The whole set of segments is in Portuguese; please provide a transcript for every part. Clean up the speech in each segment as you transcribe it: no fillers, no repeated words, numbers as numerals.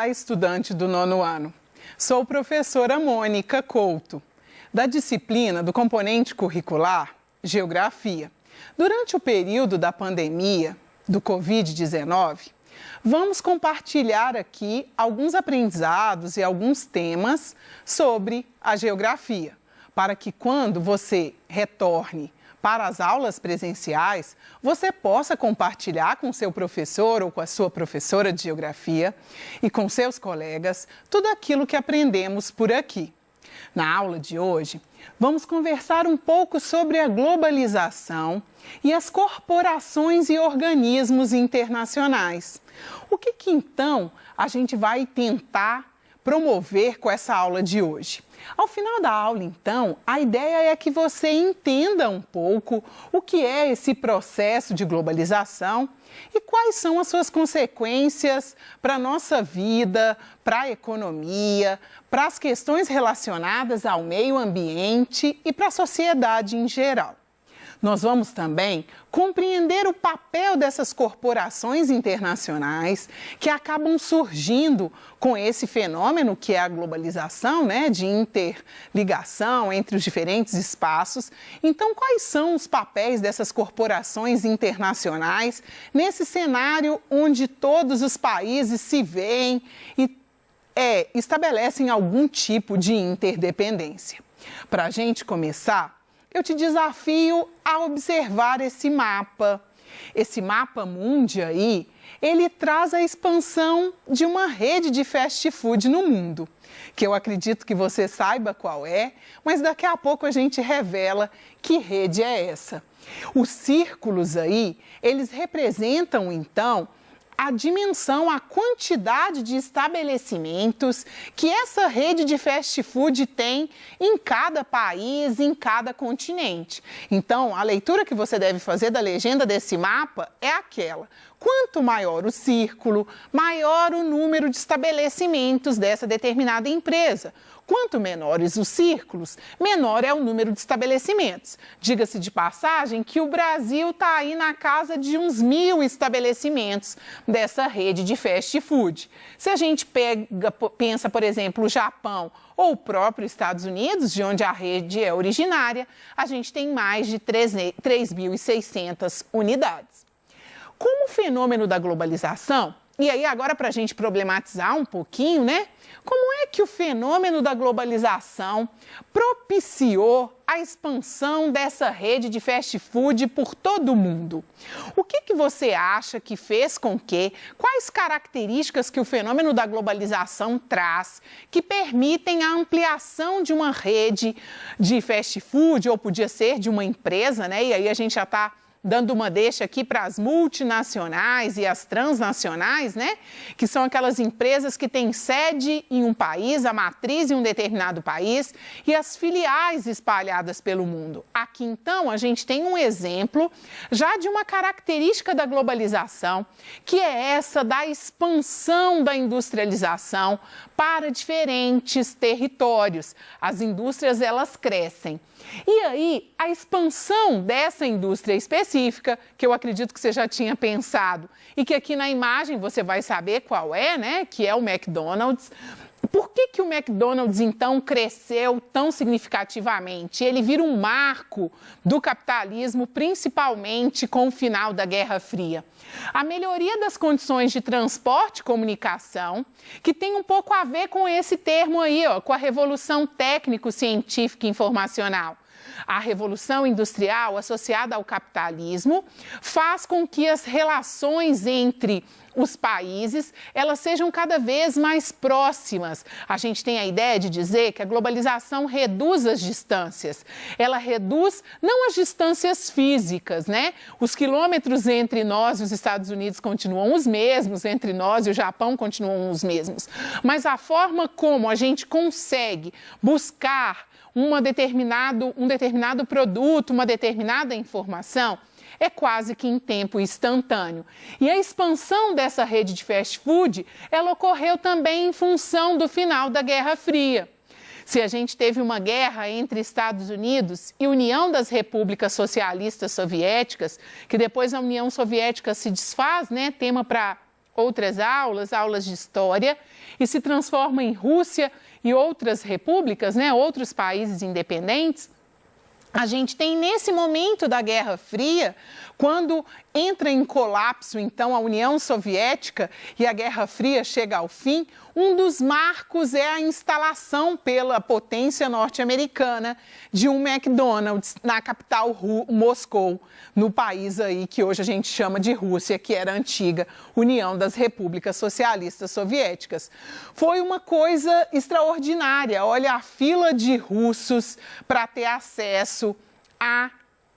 Olá, estudante do 9º ano. Sou professora Mônica Couto, da disciplina do componente curricular Geografia. Durante o período da pandemia do Covid-19, vamos compartilhar aqui alguns aprendizados e alguns temas sobre a geografia, para que quando você retorne para as aulas presenciais, você possa compartilhar com seu professor ou com a sua professora de geografia e com seus colegas tudo aquilo que aprendemos por aqui. Na aula de hoje, vamos conversar um pouco sobre a globalização e as corporações e organismos internacionais. O que então a gente vai tentar promover com essa aula de hoje? Ao final da aula, então, a ideia é que você entenda um pouco o que é esse processo de globalização e quais são as suas consequências para a nossa vida, para a economia, para as questões relacionadas ao meio ambiente e para a sociedade em geral. Nós vamos também compreender o papel dessas corporações internacionais que acabam surgindo com esse fenômeno que é a globalização, né, de interligação entre os diferentes espaços. Então, quais são os papéis dessas corporações internacionais nesse cenário onde todos os países se veem e estabelecem algum tipo de interdependência? Para a gente começar, eu te desafio a observar esse mapa. Esse mapa mundi aí, ele traz a expansão de uma rede de fast food no mundo, que eu acredito que você saiba qual é, mas daqui a pouco a gente revela que rede é essa. Os círculos aí, eles representam então a dimensão, a quantidade de estabelecimentos que essa rede de fast food tem em cada país, em cada continente. Então, a leitura que você deve fazer da legenda desse mapa é aquela: quanto maior o círculo, maior o número de estabelecimentos dessa determinada empresa. Quanto menores os círculos, menor é o número de estabelecimentos. Diga-se de passagem que o Brasil está aí na casa de uns 1.000 estabelecimentos dessa rede de fast food. Se a gente pensa, por exemplo, o Japão ou o próprio Estados Unidos, de onde a rede é originária, a gente tem mais de 3.600 unidades. Como o fenômeno da globalização, e aí agora para a gente problematizar um pouquinho, né? Como é que o fenômeno da globalização propiciou a expansão dessa rede de fast food por todo o mundo? O que você acha que fez com que, quais características que o fenômeno da globalização traz que permitem a ampliação de uma rede de fast food, ou podia ser de uma empresa, né? E aí a gente já está dando uma deixa aqui para as multinacionais e as transnacionais, né? Que são aquelas empresas que têm sede em um país, a matriz em um determinado país e as filiais espalhadas pelo mundo. Aqui, então, a gente tem um exemplo já de uma característica da globalização, que é essa da expansão da industrialização para diferentes territórios. As indústrias, elas crescem. E aí, a expansão dessa indústria específica, que eu acredito que você já tinha pensado, e que aqui na imagem você vai saber qual é, né? Que é o McDonald's. Por que o McDonald's, então, cresceu tão significativamente? Ele vira um marco do capitalismo, principalmente com o final da Guerra Fria. A melhoria das condições de transporte e comunicação, que tem um pouco a ver com esse termo aí, ó, com a revolução técnico-científica e informacional. A revolução industrial associada ao capitalismo faz com que as relações entre os países, elas sejam cada vez mais próximas. A gente tem a ideia de dizer que a globalização reduz as distâncias. Ela reduz não as distâncias físicas, né? Os quilômetros entre nós e os Estados Unidos continuam os mesmos, entre nós e o Japão continuam os mesmos. Mas a forma como a gente consegue buscar um determinado produto, uma determinada informação, é quase que em tempo instantâneo. E a expansão dessa rede de fast food, ela ocorreu também em função do final da Guerra Fria. Se a gente teve uma guerra entre Estados Unidos e União das Repúblicas Socialistas Soviéticas, que depois a União Soviética se desfaz, né, tema para outras aulas de história, e se transforma em Rússia e outras repúblicas, né, outros países independentes, a gente tem nesse momento da Guerra Fria, quando entra em colapso, então, a União Soviética e a Guerra Fria chega ao fim, um dos marcos é a instalação pela potência norte-americana de um McDonald's na capital Moscou, no país aí que hoje a gente chama de Rússia, que era a antiga União das Repúblicas Socialistas Soviéticas. Foi uma coisa extraordinária. Olha a fila de russos para ter acesso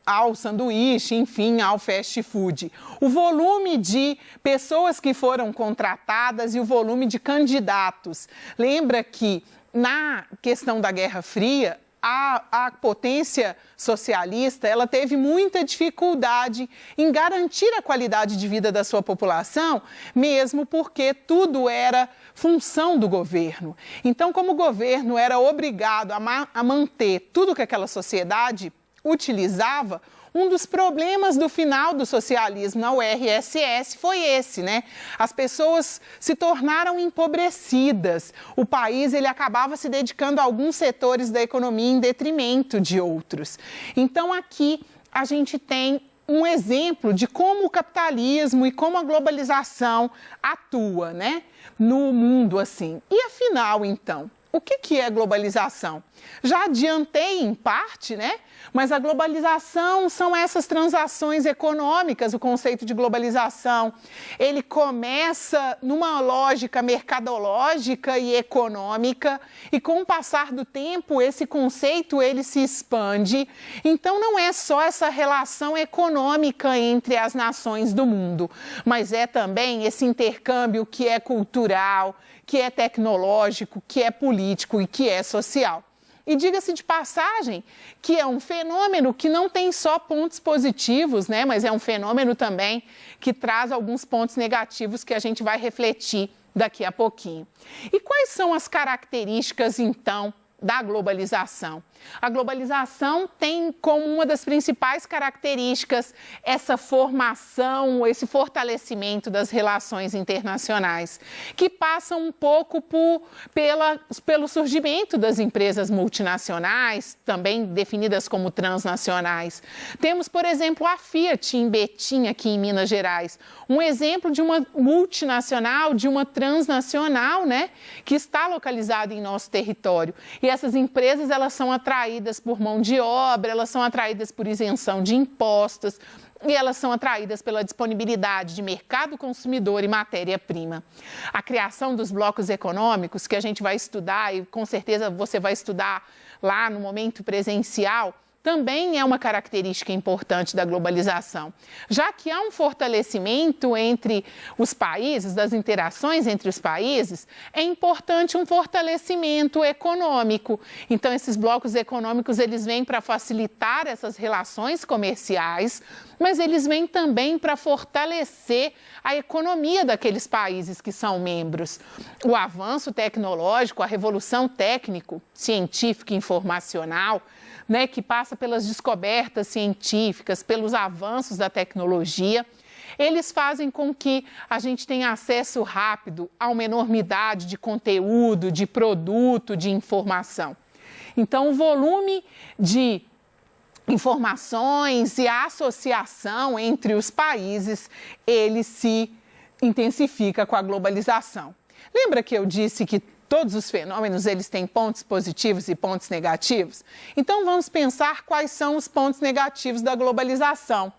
ao sanduíche, enfim, ao fast food. O volume de pessoas que foram contratadas e o volume de candidatos. Lembra que na questão da Guerra Fria, a potência socialista, ela teve muita dificuldade em garantir a qualidade de vida da sua população, mesmo porque tudo era função do governo. Então, como o governo era obrigado a manter tudo que aquela sociedade utilizava, um dos problemas do final do socialismo na URSS foi esse, né? As pessoas se tornaram empobrecidas. O país, ele acabava se dedicando a alguns setores da economia em detrimento de outros. Então, aqui a gente tem um exemplo de como o capitalismo e como a globalização atua, né, no mundo assim. E afinal, então, o que é globalização? Já adiantei em parte, né? Mas a globalização são essas transações econômicas, o conceito de globalização. Ele começa numa lógica mercadológica e econômica e com o passar do tempo esse conceito ele se expande. Então não é só essa relação econômica entre as nações do mundo, mas é também esse intercâmbio que é cultural, que é tecnológico, que é político e que é social. E diga-se de passagem que é um fenômeno que não tem só pontos positivos, né? Mas é um fenômeno também que traz alguns pontos negativos que a gente vai refletir daqui a pouquinho. E quais são as características, então, da globalização? A globalização tem como uma das principais características essa formação, esse fortalecimento das relações internacionais, que passam um pouco pelo surgimento das empresas multinacionais, também definidas como transnacionais. Temos, por exemplo, a Fiat em Betim, aqui em Minas Gerais, um exemplo de uma multinacional, de uma transnacional, né, que está localizada em nosso território. E essas empresas, elas são atraídas por mão de obra, elas são atraídas por isenção de impostos e elas são atraídas pela disponibilidade de mercado consumidor e matéria-prima. A criação dos blocos econômicos, que a gente vai estudar e com certeza você vai estudar lá no momento presencial, também é uma característica importante da globalização, já que há um fortalecimento entre os países, das interações entre os países, é importante um fortalecimento econômico. Então, esses blocos econômicos, eles vêm para facilitar essas relações comerciais, mas eles vêm também para fortalecer a economia daqueles países que são membros. O avanço tecnológico, a revolução técnico-científica e informacional, né, que passa pelas descobertas científicas, pelos avanços da tecnologia, eles fazem com que a gente tenha acesso rápido a uma enormidade de conteúdo, de produto, de informação. Então, o volume de informações e a associação entre os países, ele se intensifica com a globalização. Lembra que eu disse que todos os fenômenos, eles têm pontos positivos e pontos negativos? Então, vamos pensar quais são os pontos negativos da globalização.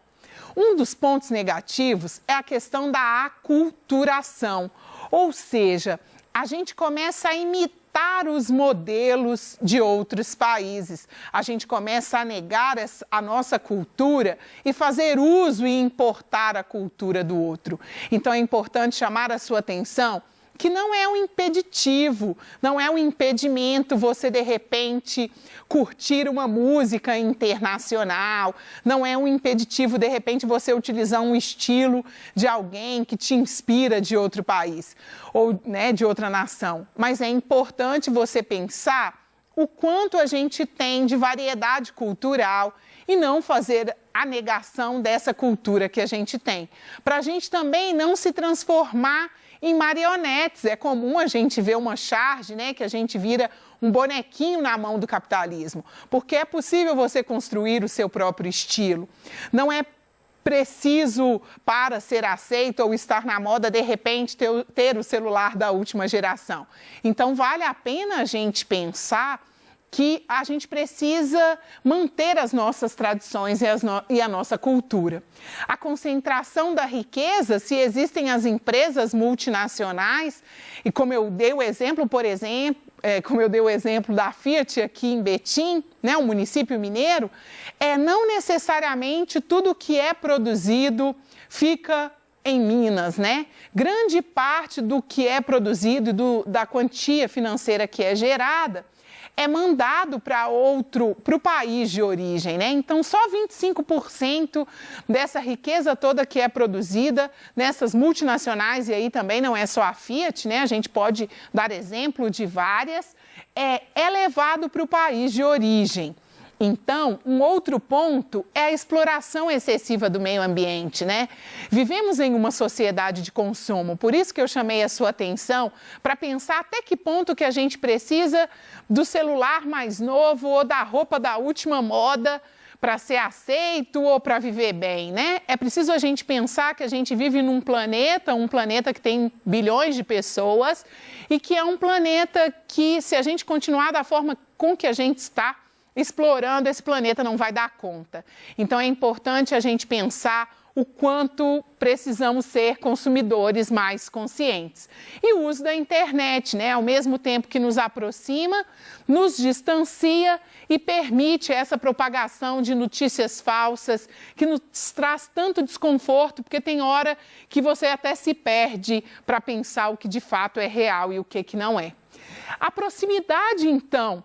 Um dos pontos negativos é a questão da aculturação, ou seja, a gente começa a imitar os modelos de outros países. A gente começa a negar a nossa cultura e fazer uso e importar a cultura do outro. Então, é importante chamar a sua atenção que não é um impeditivo, não é um impedimento você, de repente, curtir uma música internacional, não é um impeditivo, de repente, você utilizar um estilo de alguém que te inspira de outro país ou, né, de outra nação. Mas é importante você pensar o quanto a gente tem de variedade cultural e não fazer a negação dessa cultura que a gente tem. Para a gente também não se transformar em marionetes. É comum a gente ver uma charge, né, que a gente vira um bonequinho na mão do capitalismo, porque é possível você construir o seu próprio estilo. Não é preciso, para ser aceito ou estar na moda, de repente ter o celular da última geração. Então, vale a pena a gente pensar que a gente precisa manter as nossas tradições e a nossa cultura. A concentração da riqueza, se existem as empresas multinacionais, e como eu dei o exemplo, como eu dei o exemplo da Fiat aqui em Betim, né, um município mineiro, não necessariamente tudo que é produzido fica em Minas, né? Grande parte do que é produzido e da quantia financeira que é gerada é mandado para o país de origem, né? Então, só 25% dessa riqueza toda que é produzida nessas multinacionais, e aí também não é só a Fiat, né? A gente pode dar exemplo de várias, é levado para o país de origem. Então, um outro ponto é a exploração excessiva do meio ambiente, né? Vivemos em uma sociedade de consumo, por isso que eu chamei a sua atenção para pensar até que ponto que a gente precisa do celular mais novo ou da roupa da última moda para ser aceito ou para viver bem, né? É preciso a gente pensar que a gente vive num planeta, um planeta que tem bilhões de pessoas e que é um planeta que, se a gente continuar da forma com que a gente está explorando, esse planeta não vai dar conta. Então, é importante a gente pensar o quanto precisamos ser consumidores mais conscientes. E o uso da internet, né? Ao mesmo tempo que nos aproxima, nos distancia e permite essa propagação de notícias falsas que nos traz tanto desconforto, porque tem hora que você até se perde para pensar o que de fato é real e o que não é. A proximidade, então,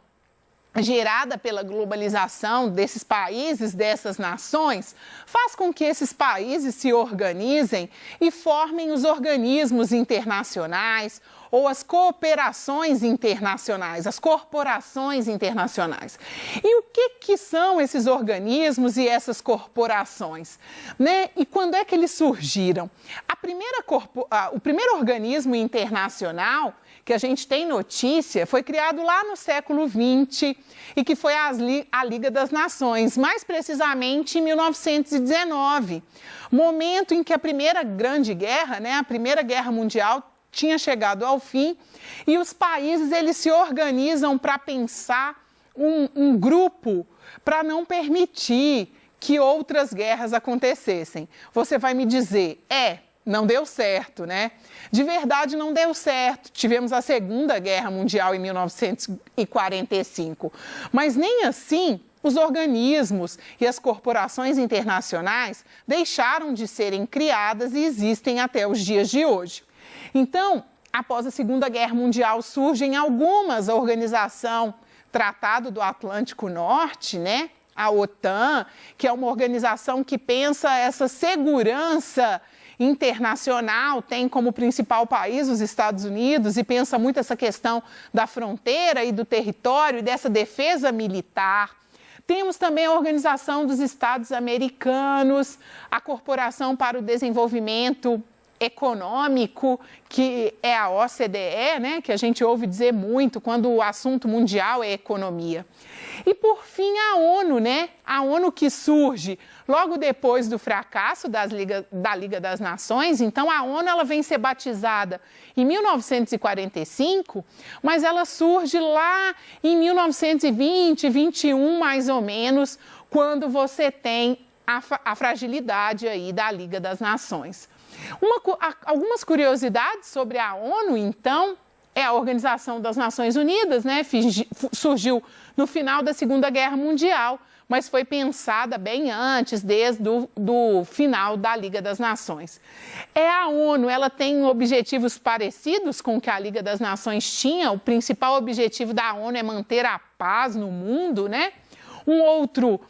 gerada pela globalização desses países, dessas nações, faz com que esses países se organizem e formem os organismos internacionais ou as cooperações internacionais, as corporações internacionais. E o que são esses organismos e essas corporações, né? E quando é que eles surgiram? O primeiro organismo internacional que a gente tem notícia foi criado lá no século XX e que foi a Liga das Nações, mais precisamente em 1919, momento em que a Primeira Grande Guerra, né, a Primeira Guerra Mundial, tinha chegado ao fim e os países eles se organizam para pensar um grupo para não permitir que outras guerras acontecessem. Você vai me dizer, não deu certo, né? De verdade, não deu certo. Tivemos a Segunda Guerra Mundial em 1945. Mas nem assim os organismos e as corporações internacionais deixaram de serem criadas e existem até os dias de hoje. Então, após a Segunda Guerra Mundial, surgem algumas organizações, Tratado do Atlântico Norte, né? A OTAN, que é uma organização que pensa essa segurança internacional, tem como principal país os Estados Unidos e pensa muito essa questão da fronteira e do território e dessa defesa militar. Temos também a Organização dos Estados Americanos, a Corporação para o Desenvolvimento Econômico, que é a OCDE, né, que a gente ouve dizer muito quando o assunto mundial é economia. E, por fim, a ONU, né? A ONU que surge logo depois do fracasso da Liga das Nações. Então, a ONU ela vem ser batizada em 1945, mas ela surge lá em 1920, 21, mais ou menos, quando você tem a fragilidade aí da Liga das Nações. Algumas curiosidades sobre a ONU, então, é a Organização das Nações Unidas, né? Surgiu no final da Segunda Guerra Mundial, mas foi pensada bem antes, desde do final da Liga das Nações. A ONU, ela tem objetivos parecidos com o que a Liga das Nações tinha. O principal objetivo da ONU é manter a paz no mundo, né? Um outro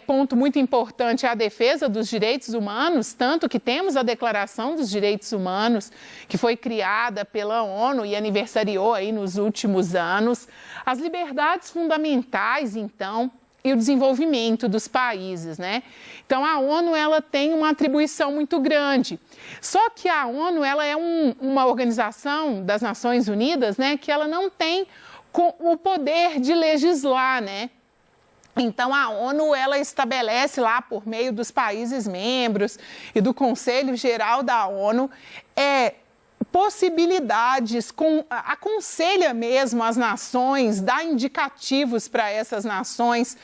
ponto muito importante é a defesa dos direitos humanos, tanto que temos a Declaração dos Direitos Humanos, que foi criada pela ONU e aniversariou aí nos últimos anos. As liberdades fundamentais, então, e o desenvolvimento dos países, né? Então, a ONU, ela tem uma atribuição muito grande. Só que a ONU, ela é uma organização das Nações Unidas, né, que ela não tem o poder de legislar, né? Então, a ONU, ela estabelece lá, por meio dos países membros e do Conselho Geral da ONU, possibilidades, aconselha mesmo as nações, dá indicativos para essas nações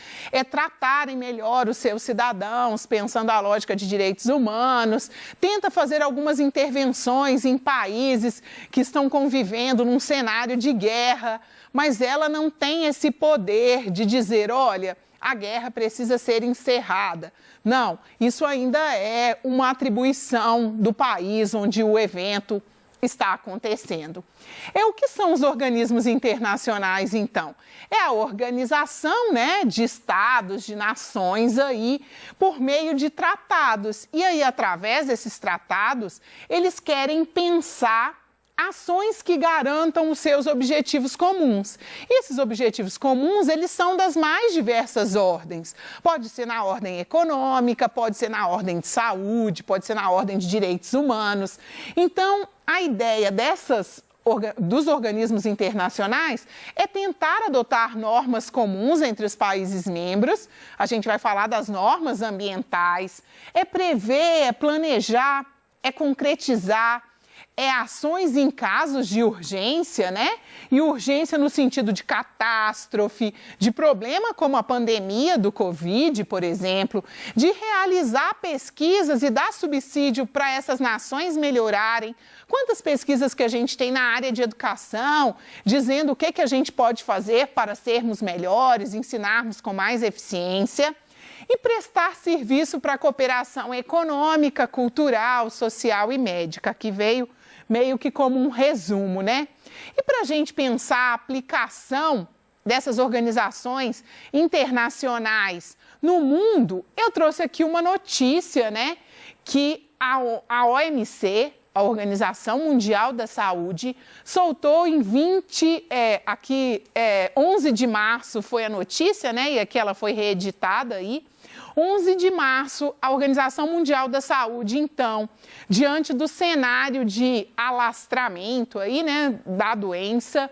tratarem melhor os seus cidadãos, pensando a lógica de direitos humanos, tenta fazer algumas intervenções em países que estão convivendo num cenário de guerra, mas ela não tem esse poder de dizer, olha, a guerra precisa ser encerrada. Não, isso ainda é uma atribuição do país onde o evento está acontecendo. O que são os organismos internacionais, então? É a organização, né, de estados, de nações aí, por meio de tratados. E aí, através desses tratados, eles querem pensar ações que garantam os seus objetivos comuns. E esses objetivos comuns, eles são das mais diversas ordens. Pode ser na ordem econômica, pode ser na ordem de saúde, pode ser na ordem de direitos humanos. Então, a ideia dos organismos internacionais é tentar adotar normas comuns entre os países membros. A gente vai falar das normas ambientais, prever, planejar, concretizar, ações em casos de urgência, né? E urgência no sentido de catástrofe, de problema como a pandemia do Covid, por exemplo, de realizar pesquisas e dar subsídio para essas nações melhorarem. Quantas pesquisas que a gente tem na área de educação, dizendo o que a gente pode fazer para sermos melhores, ensinarmos com mais eficiência. E prestar serviço para a cooperação econômica, cultural, social e médica, que veio meio que como um resumo, né? E para a gente pensar a aplicação dessas organizações internacionais no mundo, eu trouxe aqui uma notícia, né? Que a OMC, a Organização Mundial da Saúde, soltou em 11 de março foi a notícia, né? E aqui ela foi reeditada aí. 11 de março, a Organização Mundial da Saúde, então, diante do cenário de alastramento aí, né, da doença,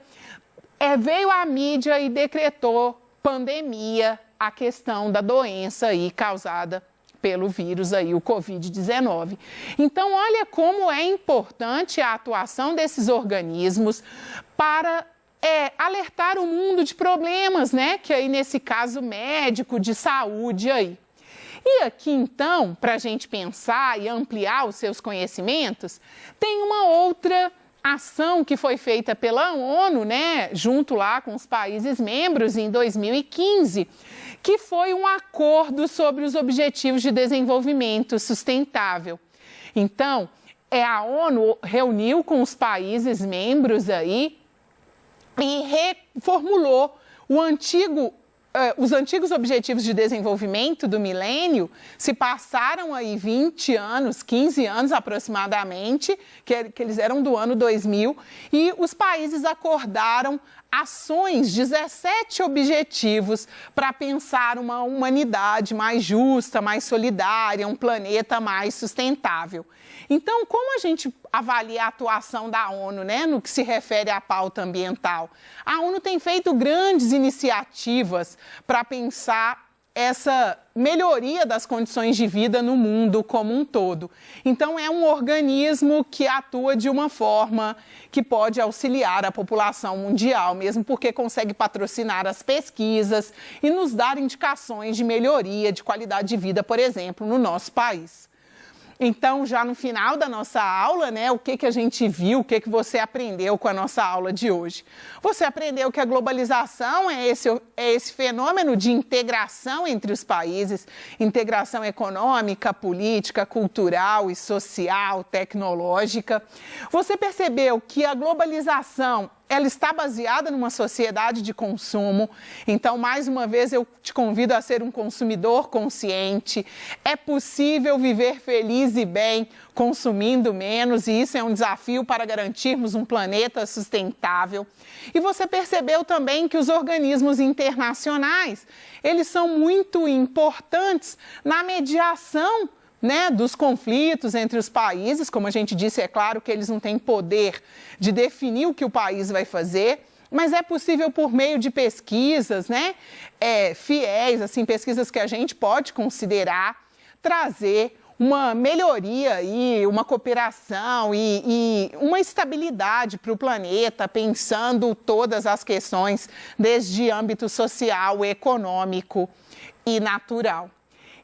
veio à mídia e decretou pandemia, a questão da doença aí causada pelo vírus aí, o Covid-19. Então, olha como é importante a atuação desses organismos para alertar o mundo de problemas, né, que aí nesse caso médico, de saúde aí. E aqui, então, para a gente pensar e ampliar os seus conhecimentos, tem uma outra ação que foi feita pela ONU, né, junto lá com os países membros em 2015, que foi um acordo sobre os Objetivos de Desenvolvimento Sustentável. Então, a ONU reuniu com os países membros aí e reformulou os antigos Objetivos de Desenvolvimento do milênio. Se passaram aí 20 anos, 15 anos aproximadamente, que eles eram do ano 2000, e os países acordaram ações, 17 objetivos para pensar uma humanidade mais justa, mais solidária, um planeta mais sustentável. Então, como a gente avalia a atuação da ONU, né, no que se refere à pauta ambiental? A ONU tem feito grandes iniciativas para pensar essa melhoria das condições de vida no mundo como um todo. Então, é um organismo que atua de uma forma que pode auxiliar a população mundial, mesmo porque consegue patrocinar as pesquisas e nos dar indicações de melhoria de qualidade de vida, por exemplo, no nosso país. Então, já no final da nossa aula, né, o que a gente viu, o que você aprendeu com a nossa aula de hoje? Você aprendeu que a globalização é esse fenômeno de integração entre os países, integração econômica, política, cultural e social, tecnológica. Você percebeu que a globalização ela está baseada numa sociedade de consumo. Então, mais uma vez, eu te convido a ser um consumidor consciente. É possível viver feliz e bem consumindo menos, e isso é um desafio para garantirmos um planeta sustentável. E você percebeu também que os organismos internacionais, eles são muito importantes na mediação, né, dos conflitos entre os países. Como a gente disse, é claro que eles não têm poder de definir o que o país vai fazer, mas é possível por meio de pesquisas, né, fiéis, assim, pesquisas que a gente pode considerar, trazer uma melhoria e uma cooperação e uma estabilidade para o planeta, pensando todas as questões desde âmbito social, econômico e natural.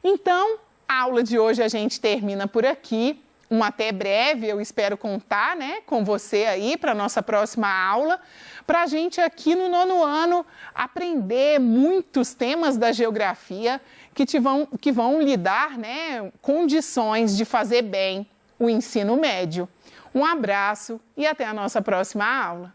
Então, a aula de hoje a gente termina por aqui. Um até breve, eu espero contar, né, com você aí para a nossa próxima aula, para a gente aqui no 9º ano aprender muitos temas da geografia que vão lhe dar, né, condições de fazer bem o ensino médio. Um abraço e até a nossa próxima aula.